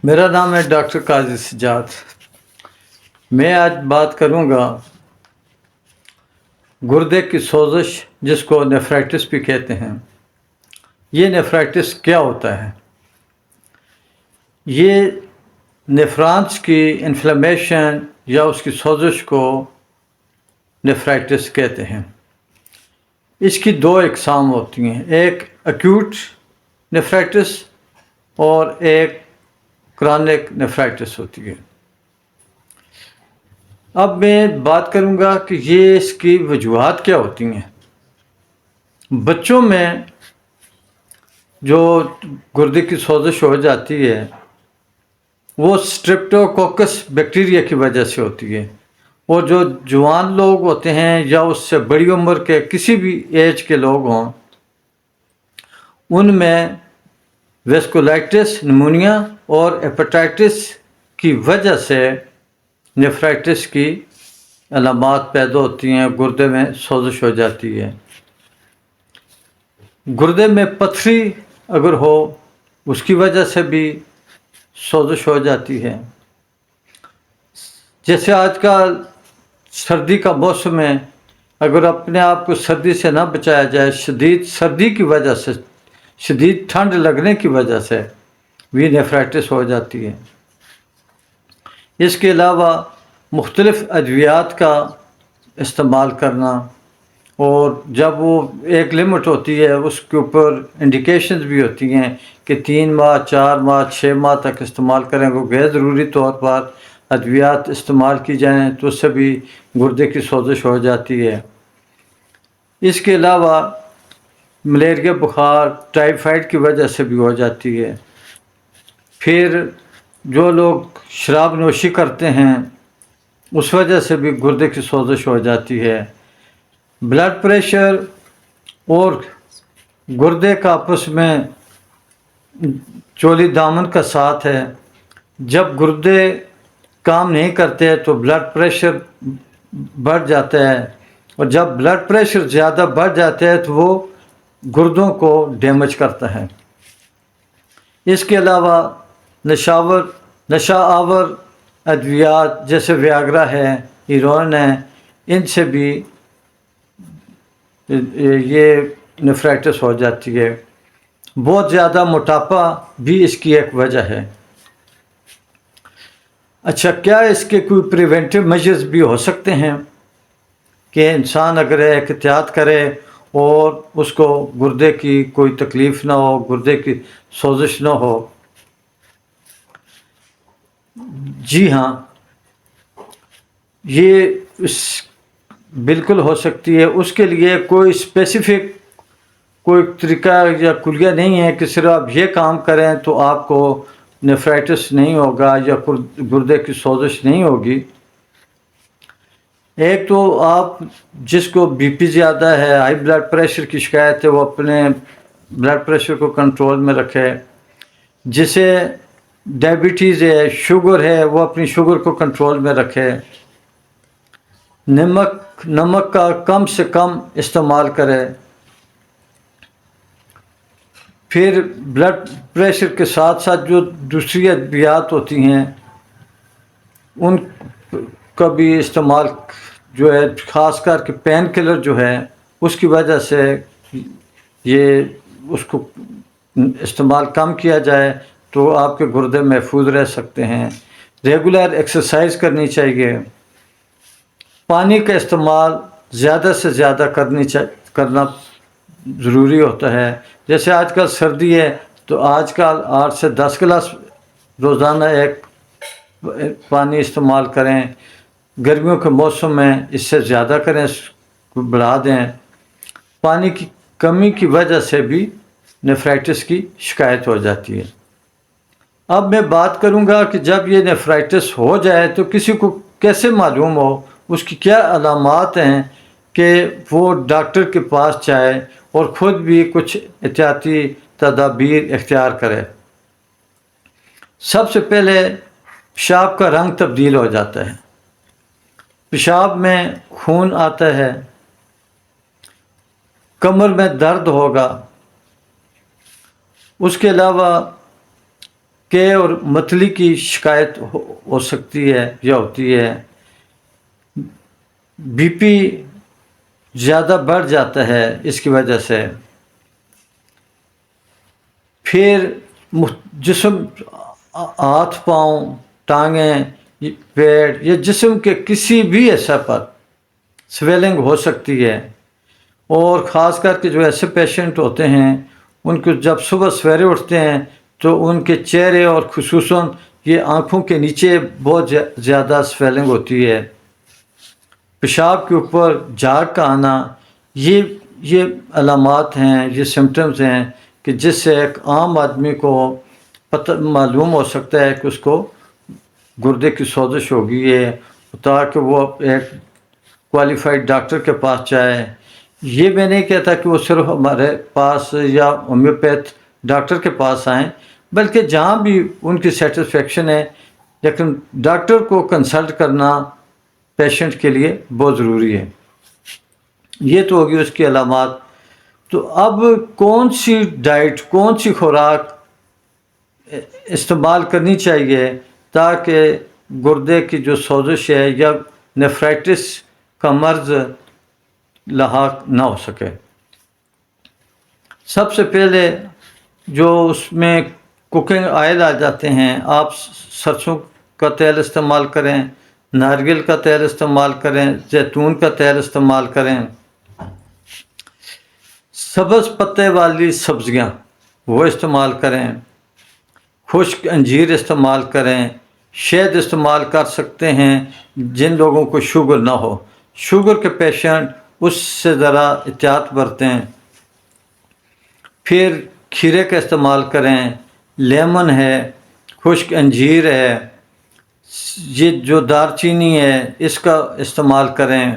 میرا نام ہے ڈاکٹر قاضی سجاد۔ میں آج بات کروں گا گردے کی سوزش، جس کو نیفرائٹس بھی کہتے ہیں۔ یہ نیفرائٹس کیا ہوتا ہے؟ یہ نیفرانس کی انفلیمیشن یا اس کی سوزش کو نیفرائٹس کہتے ہیں۔ اس کی دو اقسام ہوتی ہیں، ایک ایکیوٹ نیفرائٹس اور ایک کرونک نیفرائٹس ہوتی ہے۔ اب میں بات کروں گا کہ یہ اس کی وجوہات کیا ہوتی ہیں۔ بچوں میں جو گردے کی سوزش ہو جاتی ہے وہ اسٹریپٹوکوکس بیکٹیریا کی وجہ سے ہوتی ہے، اور جو جوان لوگ ہوتے ہیں یا اس سے بڑی عمر کے کسی بھی ایج کے لوگ ہوں، ان میں ویسکولائٹس، نمونیا اور ہیپاٹائٹس کی وجہ سے نیفرائٹس کی علامات پیدا ہوتی ہیں، گردے میں سوزش ہو جاتی ہے۔ گردے میں پتھری اگر ہو، اس کی وجہ سے بھی سوزش ہو جاتی ہے۔ جیسے آج کل سردی کا موسم ہے، اگر اپنے آپ کو سردی سے نہ بچایا جائے، شدید سردی کی وجہ سے، شدید ٹھنڈ لگنے کی وجہ سے بھی نیفرائٹس ہو جاتی ہے۔ اس کے علاوہ مختلف ادویات کا استعمال کرنا، اور جب وہ ایک لمٹ ہوتی ہے، اس کے اوپر انڈیکیشنز بھی ہوتی ہیں کہ 3 ماہ، 4 ماہ، 6 ماہ تک استعمال کریں، وہ غیر ضروری طور پر ادویات استعمال کی جائیں تو اس سے بھی گردے کی سوزش ہو جاتی ہے۔ اس کے علاوہ ملیریا بخار، ٹائیفائڈ کی وجہ سے بھی ہو جاتی ہے۔ پھر جو لوگ شراب نوشی کرتے ہیں، اس وجہ سے بھی گردے کی سوزش ہو جاتی ہے۔ بلڈ پریشر اور گردے کا آپس میں چولی دامن کا ساتھ ہے۔ جب گردے کام نہیں کرتے تو بلڈ پریشر بڑھ جاتا ہے، اور جب بلڈ پریشر زیادہ بڑھ جاتا ہے تو وہ گردوں کو ڈیمیج کرتا ہے۔ اس کے علاوہ نشہ آور ادویات جیسے ویاگرا ہے، ہیروئن ہے، ان سے بھی یہ نیفرائٹس ہو جاتی ہے۔ بہت زیادہ موٹاپا بھی اس کی ایک وجہ ہے۔ اچھا، کیا اس کے کوئی پریونٹیو میجرز بھی ہو سکتے ہیں کہ انسان اگر احتیاط کرے اور اس کو گردے کی کوئی تکلیف نہ ہو، گردے کی سوزش نہ ہو؟ جی ہاں، یہ بالکل ہو سکتی ہے۔ اس کے لیے کوئی اسپیسیفک کوئی طریقہ یا کلیہ نہیں ہے کہ صرف آپ یہ کام کریں تو آپ کو نیفرائٹس نہیں ہوگا یا گردے کی سوزش نہیں ہوگی۔ ایک تو آپ جس کو بی پی زیادہ ہے، ہائی بلڈ پریشر کی شکایت ہے، وہ اپنے بلڈ پریشر کو کنٹرول میں رکھے۔ جسے ڈائبٹیز ہے، شوگر ہے، وہ اپنی شوگر کو کنٹرول میں رکھے۔ نمک کا کم سے کم استعمال کرے۔ پھر بلڈ پریشر کے ساتھ ساتھ جو دوسری ادویات ہوتی ہیں ان کا بھی استعمال جو ہے، خاص کر کے پین کلر جو ہے، اس کی وجہ سے یہ اس کو استعمال کم کیا جائے تو آپ کے گردے محفوظ رہ سکتے ہیں۔ ریگولر ایکسرسائز کرنی چاہیے۔ پانی کا استعمال زیادہ سے زیادہ کرنا ضروری ہوتا ہے۔ جیسے آج کل سردی ہے تو آج کل 8 سے 10 گلاس روزانہ ایک پانی استعمال کریں۔ گرمیوں کے موسم میں اس سے زیادہ کریں، بڑھا دیں۔ پانی کی کمی کی وجہ سے بھی نیفرائٹس کی شکایت ہو جاتی ہے۔ اب میں بات کروں گا کہ جب یہ نیفرائٹس ہو جائے تو کسی کو کیسے معلوم ہو، اس کی کیا علامات ہیں کہ وہ ڈاکٹر کے پاس جائے اور خود بھی کچھ احتیاطی تدابیر اختیار کرے۔ سب سے پہلے پیشاب کا رنگ تبدیل ہو جاتا ہے، پیشاب میں خون آتا ہے، کمر میں درد ہوگا۔ اس کے علاوہ کے اور متلی کی شکایت ہو سکتی ہے یا ہوتی ہے. بی پی زیادہ بڑھ جاتا ہے اس کی وجہ سے. پھر جسم، ہاتھ پاؤں، ٹانگیں، پیٹ یا جسم کے کسی بھی حصے پر سویلنگ ہو سکتی ہے. اور خاص کر کے جو ایسے پیشنٹ ہوتے ہیں ان کو جب صبح سویرے اٹھتے ہیں تو ان کے چہرے اور خصوصاً یہ آنکھوں کے نیچے بہت زیادہ سویلنگ ہوتی ہے. پیشاب کے اوپر جھاگ کا آنا، یہ علامات ہیں، یہ سمٹمز ہیں کہ جس سے ایک عام آدمی کو پتہ معلوم ہو سکتا ہے کہ اس کو گردے کی سوزش ہو گئی ہے، تاکہ وہ ایک کوالیفائڈ ڈاکٹر کے پاس جائے. یہ میں نہیں کہتا کہ وہ صرف ہمارے پاس یا ہومیوپیتھ ڈاکٹر کے پاس آئیں، بلکہ جہاں بھی ان کی سیٹسفیکشن ہے، لیکن ڈاکٹر کو کنسلٹ کرنا پیشنٹ کے لیے بہت ضروری ہے. یہ تو ہوگی اس کی علامات. تو اب کون سی ڈائٹ، کون سی خوراک استعمال کرنی چاہیے تاکہ گردے کی جو سوزش ہے یا نیفرائٹس کا مرض لاحق نہ ہو سکے. سب سے پہلے جو اس میں کوکنگ آئل آ جاتے ہیں، آپ سرسوں کا تیل استعمال کریں، ناریل کا تیل استعمال کریں، زیتون کا تیل استعمال کریں. سبز پتے والی سبزیاں وہ استعمال کریں، خشک انجیر استعمال کریں، شہد استعمال کر سکتے ہیں جن لوگوں کو شوگر نہ ہو. شوگر کے پیشنٹ اس سے ذرا احتیاط برتیں. پھر کھیرے کا استعمال کریں، لیمن ہے، خشک انجیر ہے، یہ جو دار چینی ہے اس کا استعمال کریں.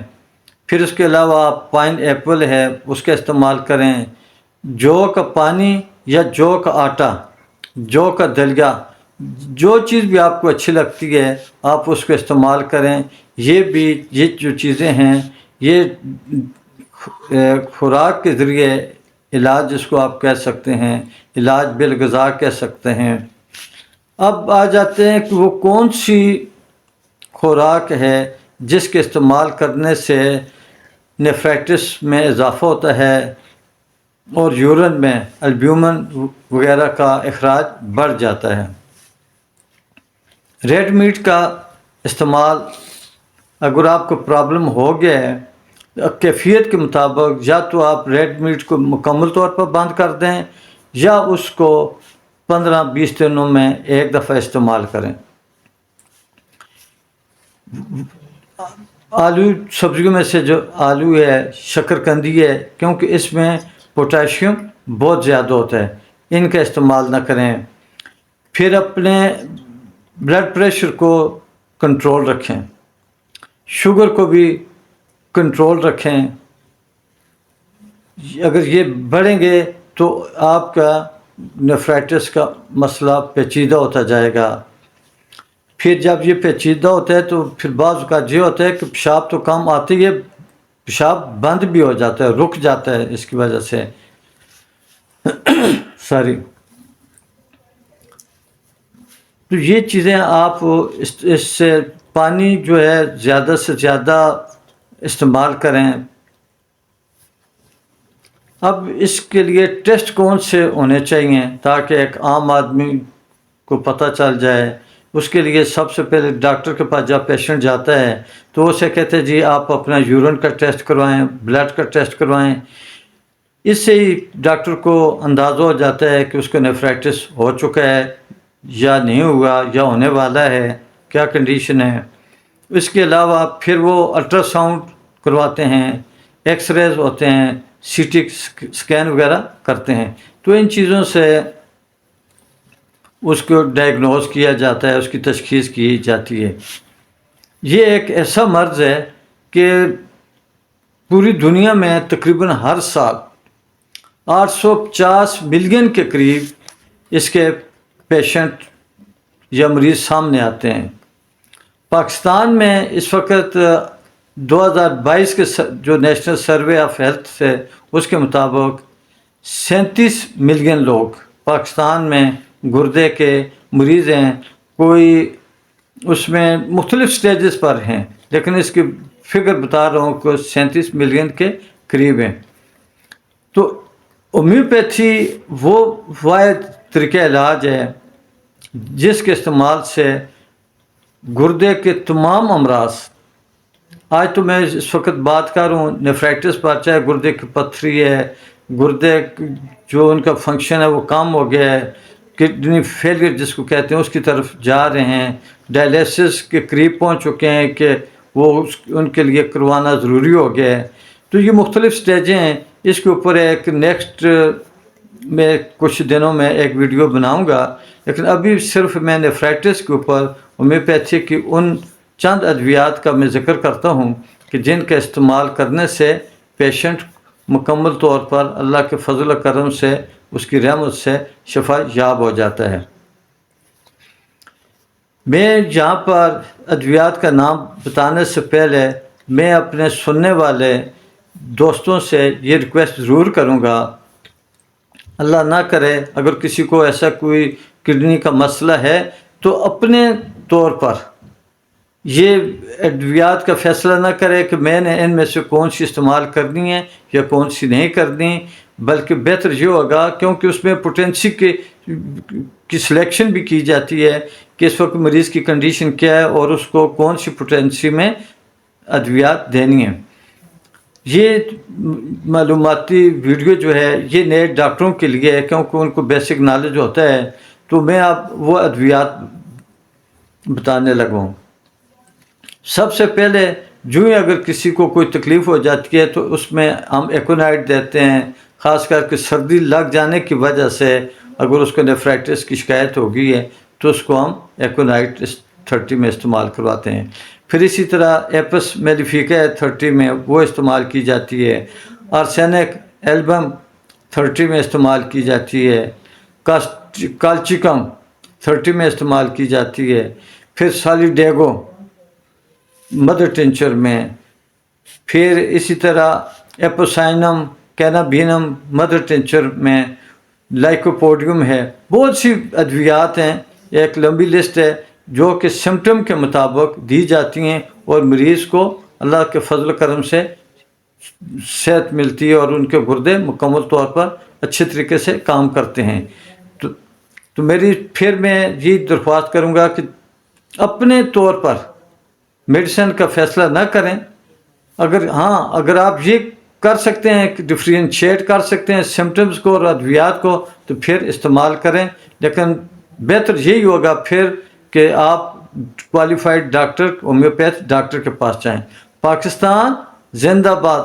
پھر اس کے علاوہ پائن ایپل ہے اس کا استعمال کریں. جو کا پانی یا جو کا آٹا، جو کا دلیا، جو چیز بھی آپ کو اچھی لگتی ہے آپ اس کو استعمال کریں. یہ جو چیزیں ہیں یہ خوراک کے ذریعے علاج جس کو آپ کہہ سکتے ہیں، علاج بالغذا کہہ سکتے ہیں. اب آ جاتے ہیں کہ وہ کون سی خوراک ہے جس کے استعمال کرنے سے نیفرائٹس میں اضافہ ہوتا ہے اور یورین میں البیومن وغیرہ کا اخراج بڑھ جاتا ہے. ریڈ میٹ کا استعمال اگر آپ کو پرابلم ہو گیا ہے، کیفیت کے مطابق یا تو آپ ریڈ میٹ کو مکمل طور پر بند کر دیں یا اس کو 15-20 دنوں میں ایک دفعہ استعمال کریں. آلو، سبزیوں میں سے جو آلو ہے، شکرکندی ہے، کیونکہ اس میں پوٹاشیم بہت زیادہ ہوتا ہے، ان کا استعمال نہ کریں. پھر اپنے بلڈ پریشر کو کنٹرول رکھیں، شوگر کو بھی کنٹرول رکھیں. اگر یہ بڑھیں گے تو آپ کا نیفرائٹس کا مسئلہ پیچیدہ ہوتا جائے گا. پھر جب یہ پیچیدہ ہوتا ہے تو پھر بعض اوقات یہ ہوتا ہے کہ پیشاب تو کم آتی ہے، پیشاب بند بھی ہو جاتا ہے، رک جاتا ہے اس کی وجہ سے. تو یہ چیزیں آپ اس سے پانی جو ہے زیادہ سے زیادہ استعمال کریں. اب اس کے لیے ٹیسٹ کون سے ہونے چاہیے تاکہ ایک عام آدمی کو پتہ چل جائے. اس کے لیے سب سے پہلے ڈاکٹر کے پاس جب پیشنٹ جاتا ہے تو اسے کہتے ہیں جی آپ اپنا یورین کا ٹیسٹ کروائیں، بلڈ کا ٹیسٹ کروائیں. اس سے ہی ڈاکٹر کو اندازہ ہو جاتا ہے کہ اس کو نیفرائٹس ہو چکا ہے یا نہیں ہوا یا ہونے والا ہے، کیا کنڈیشن ہے. اس کے علاوہ پھر وہ الٹرا ساؤنڈ کرواتے ہیں، ایکس ریز ہوتے ہیں، سی ٹی اسکین وغیرہ کرتے ہیں. تو ان چیزوں سے اس کو ڈائگنوز کیا جاتا ہے، اس کی تشخیص کی جاتی ہے. یہ ایک ایسا مرض ہے کہ پوری دنیا میں تقریباً ہر سال 850 ملین کے قریب اس کے پیشنٹ یا مریض سامنے آتے ہیں. پاکستان میں اس وقت 2022 کے جو نیشنل سروے آف ہیلتھ سے اس کے مطابق 37 ملین لوگ پاکستان میں گردے کے مریض ہیں, کوئی اس میں مختلف سٹیجز پر ہیں, لیکن اس کی فگر بتا رہا ہوں کہ 37 ملین کے قریب ہیں. تو ہومیوپیتھی وہ واحد طریقہ علاج ہے جس کے استعمال سے گردے کے تمام امراض, آج تو میں اس وقت بات کر رہا ہوں نیفرائٹس پر, چاہے گردے کی پتھری ہے, گردے جو ان کا فنکشن ہے وہ کم ہو گیا ہے, کڈنی فیلئر جس کو کہتے ہیں اس کی طرف جا رہے ہیں, ڈائلیسس کے قریب پہنچ چکے ہیں کہ وہ ان کے لیے کروانا ضروری ہو گیا ہے. تو یہ مختلف سٹیجیں ہیں. اس کے اوپر ایک نیکسٹ میں کچھ دنوں میں ایک ویڈیو بناؤں گا, لیکن ابھی صرف میں نیفرائٹس کے اوپر ہومیوپیتھی کی ان چند ادویات کا میں ذکر کرتا ہوں کہ جن کا استعمال کرنے سے پیشنٹ مکمل طور پر اللہ کے فضل و کرم سے, اس کی رحمت سے شفا یاب ہو جاتا ہے. میں یہاں پر ادویات کا نام بتانے سے پہلے میں اپنے سننے والے دوستوں سے یہ ریکویسٹ ضرور کروں گا, اللہ نہ کرے اگر کسی کو ایسا کوئی کڈنی کا مسئلہ ہے تو اپنے طور پر یہ ادویات کا فیصلہ نہ کرے کہ میں نے ان میں سے کون سی استعمال کرنی ہے یا کون سی نہیں کرنی, بلکہ بہتر یہ ہوگا کیونکہ اس میں پوٹینسی کی سلیکشن بھی کی جاتی ہے کہ اس وقت مریض کی کنڈیشن کیا ہے اور اس کو کون سی پوٹینسی میں ادویات دینی ہیں. یہ معلوماتی ویڈیو جو ہے یہ نئے ڈاکٹروں کے لیے ہے کیونکہ ان کو بیسک نالج ہوتا ہے. تو میں اب وہ ادویات بتانے لگا ہوں. سب سے پہلے جو ہی اگر کسی کو کوئی تکلیف ہو جاتی ہے تو اس میں ہم ایکونائٹ دیتے ہیں, خاص کر کے سردی لگ جانے کی وجہ سے اگر اس کو نیفرائٹس کی شکایت ہو گئی ہے تو اس کو ہم ایکونائٹ 30 میں استعمال کرواتے ہیں. پھر اسی طرح ایپس میلیفیکا 30 میں وہ استعمال کی جاتی ہے, آرسینک ایلبم 30 میں استعمال کی جاتی ہے, کالچیکم 30 میں استعمال کی جاتی ہے, پھر سالیڈیگو مدر ٹنچر میں, پھر اسی طرح ایپوسائنم کینابینم مدر ٹنچر میں, لائکوپوڈیم ہے. بہت سی ادویات ہیں, ایک لمبی لسٹ ہے جو کہ سمٹم کے مطابق دی جاتی ہیں اور مریض کو اللہ کے فضل و کرم سے صحت ملتی ہے اور ان کے گردے مکمل طور پر اچھے طریقے سے کام کرتے ہیں. تو پھر میں یہ درخواست کروں گا کہ اپنے طور پر میڈیسن کا فیصلہ نہ کریں. اگر آپ یہ کر سکتے ہیں کہ ڈفرینشیٹ کر سکتے ہیں سمٹمز کو اور ادویات کو تو پھر استعمال کریں, لیکن بہتر یہی ہوگا پھر کہ آپ کوالیفائڈ ڈاکٹر ہومیوپیتھ ڈاکٹر کے پاس جائیں. پاکستان زندہ باد.